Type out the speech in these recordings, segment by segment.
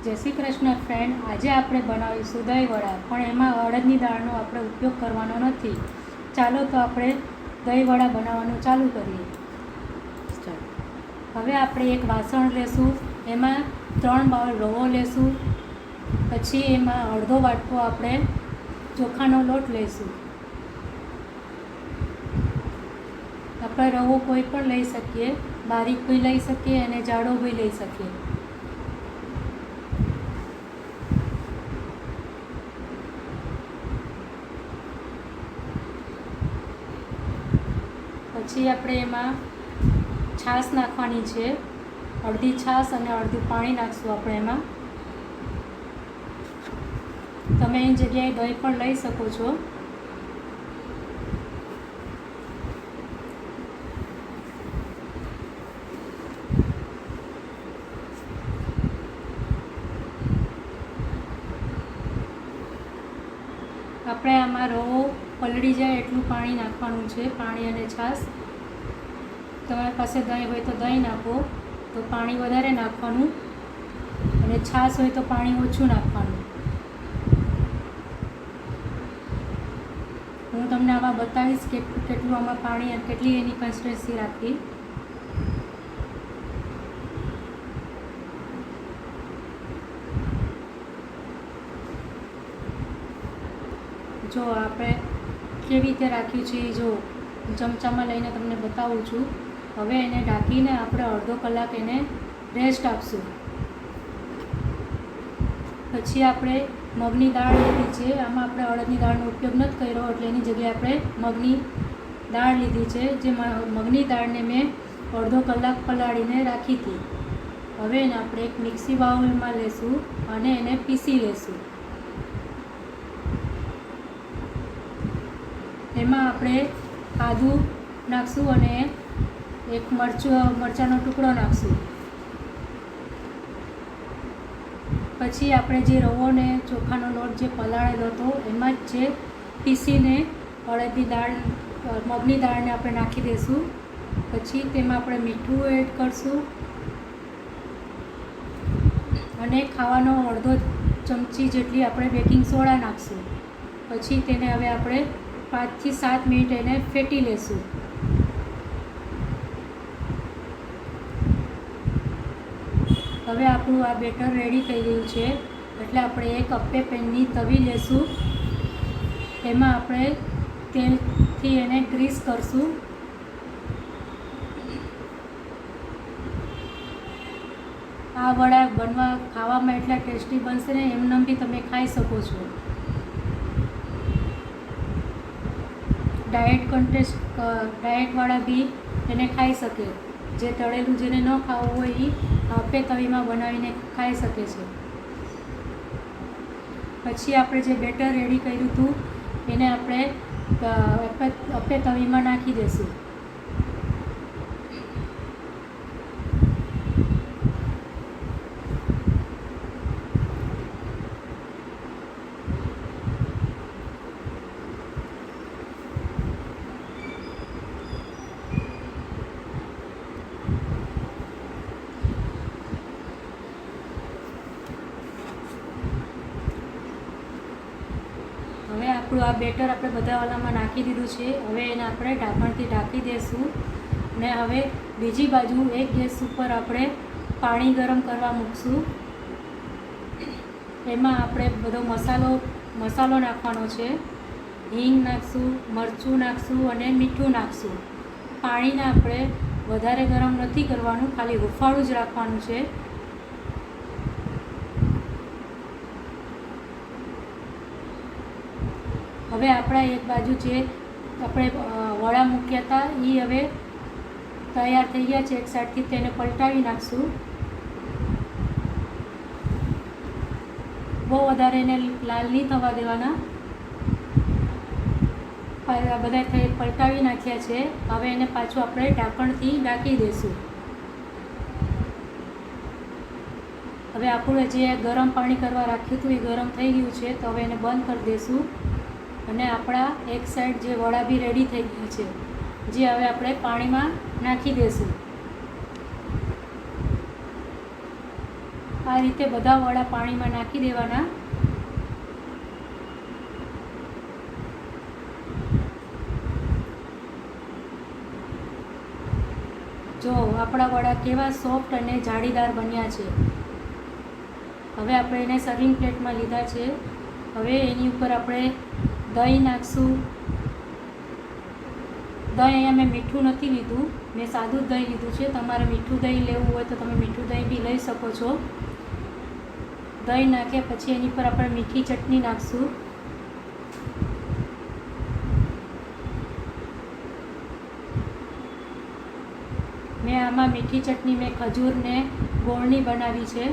જય શ્રી કૃષ્ણ ફ્રેન્ડ, આજે આપણે બનાવીશું દહીં વડા, પણ એમાં અડદની દાળનો આપણે ઉપયોગ કરવાનો નથી. ચાલો તો આપણે દહીં વડા બનાવવાનું ચાલુ કરીએ. હવે આપણે એક વાસણ લેશું, એમાં 3 બાઉલ રવો લેશું, પછી એમાં અડધો વાટકો આપણે ચોખાનો લોટ લઈશું. આપણે રવો કોઈ પણ લઈ શકીએ, બારીક બી લઈ શકીએ અને જાડો બી લઈ શકીએ. પછી આપણે એમાં છાશ નાખવાની છે, અડધી છાશ અને અડધું પાણી નાખશું આપણે એમાં. તમે એની જગ્યાએ દહીં પણ લઈ શકો છો. આપણે આમાં રવો પલળી જાય એટલું પાણી નાખવાનું છે, પાણી અને છાશ. તમારી પાસે દહીં હોય તો દહીં નાખો, તો પાણી વધારે નાખવાનું, અને છાશ હોય તો પાણી ઓછું નાખવાનું. હું તમને આમાં બતાવીશ કે કેટલું આમાં પાણી અને કેટલી એની કન્સિસ્ટન્સી રાખવી. જો આપણે કેવી રીતે રાખ્યું છે એ જો ચમચામાં લઈને તમને બતાવું છું. હવે એને ઢાંકીને આપણે અડધો કલાક એને રેસ્ટ આપશું. પછી આપણે મગની દાળ લીધી છે, આમાં આપણે અડદની દાળનો ઉપયોગ નથી કર્યો, એટલે એની જગ્યાએ આપણે મગની દાળ લીધી છે. જે મગની દાળને મેં અડધો કલાક પલાળીને રાખી હતી. હવે એને આપણે એક મિક્સી બાઉલમાં લેશું અને એને પીસી લેશું. એમાં આપણે આદું નાખશું અને એક મરચાંનો ટુકડો નાખશું. પછી આપણે જે રવો ને ચોખાનો લોટ જે પલાળેલો હતો એમાં જ જે પીસીને અડદની દાળ મગની દાળને આપણે નાખી દઈશું. પછી તેમાં આપણે મીઠું એડ કરશું અને ખાવાનો અડધો ચમચી જેટલી આપણે બેકિંગ સોડા નાખશું. પછી તેને હવે આપણે 5 થી 7 મિનિટ એને ફેટી લેશું. હવે આપણું આ બેટર રેડી થઈ ગયું છે, એટલે આપણે એક અપ્પે પેનની તવી લેશું. એમાં આપણે તેલથી એને ગ્રીસ કરશું. આ વડા ખાવામાં એટલા ટેસ્ટી બનશે ને, એમને બી તમે ખાઈ શકો છો. ડાયટવાળા બી એને ખાઈ શકે. જે તળેલું જેને ન ખાવું હોય એ અપ્પે તવીમાં બનાવીને ખાઈ શકે છે. પછી આપણે જે બેટર રેડી કર્યું હતું એને આપણે અપ્પે તવીમાં નાખી દઈશું. હવે આપણું આ બેટર આપણે બધા વાલામાં નાખી દીધું છે. હવે એને આપણે ઢાંકણથી ઢાંકી દઈશું. ને હવે બીજી બાજુ એક ગેસ ઉપર આપણે પાણી ગરમ કરવા મૂકશું. એમાં આપણે બધો મસાલો નાખવાનો છે. હિંગ નાખશું, મરચું નાખશું અને મીઠું નાખશું. પાણીને આપણે વધારે ગરમ નથી કરવાનું, ખાલી હુંફાળું જ રાખવાનું છે. હવે આપણા એક બાજુ જે આપણે વડા મૂક્યા હતા એ હવે તૈયાર થઈ ગયા છે. એક સાઈડથી તેને પલટાવી નાખશું. બહુ વધારે એને લાલ નહીં થવા દેવાના. બધા પલટાવી નાખ્યા છે. હવે એને પાછું આપણે ઢાંકણથી ઢાંકી દઈશું. હવે આપણે જે ગરમ પાણી કરવા રાખ્યું હતું એ ગરમ થઈ ગયું છે, તો હવે એને બંધ કરી દઈશું. અને આપણા એક સાઈડ જે વડા બી રેડી થઈ ગયા છે, જે હવે આપણે પાણીમાં નાખી દઈશું. આ રીતે બધા વડા પાણીમાં નાખી દેવાના. જો આપણા વડા કેવા સોફ્ટ અને જાળીદાર બન્યા છે. હવે આપણે એને સર્વિંગ પ્લેટમાં લીધા છે. હવે એની ઉપર આપણે દહીં નાખશું. દહીં અહીંયા મેં મીઠું નથી લીધું, મેં સાદું દહીં લીધું છે. તમારે મીઠું દહીં લેવું હોય તો તમે મીઠું દહીં બી લઈ શકો છો. દહીં નાખ્યા પછી એની પર આપણે મીઠી ચટણી નાખશું. મેં આમાં મીઠી ચટણી મેં ખજૂર ને ગોળની બનાવી છે.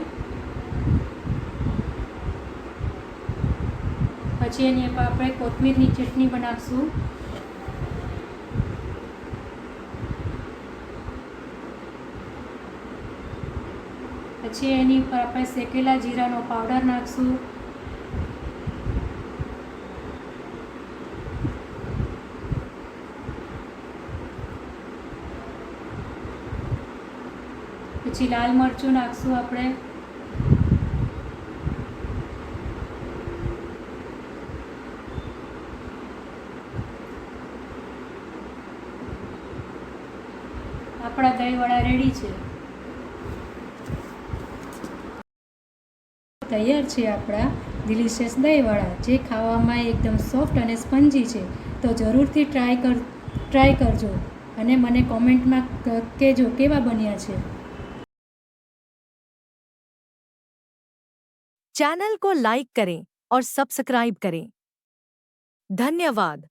પછી એની પર આપણે કોથમીરની ચટણી બનાવશું. પછી એની ઉપર આપણે શેકેલા જીરાનો પાવડર નાખશું. પછી લાલ મરચું નાખશું આપણે. આપણા દહીંવડા રેડી છે. તૈયાર છે આપણા ડિલિશિયસ દહીંવડા, જે ખાવામાં એકદમ સોફ્ટ અને સ્પંજી છે. તો જરૂરથી ટ્રાય કરજો અને મને કોમેન્ટમાં કહેજો કેવા બન્યા છે. चैनल को लाइक करें और सब्सक्राइब करें। धन्यवाद।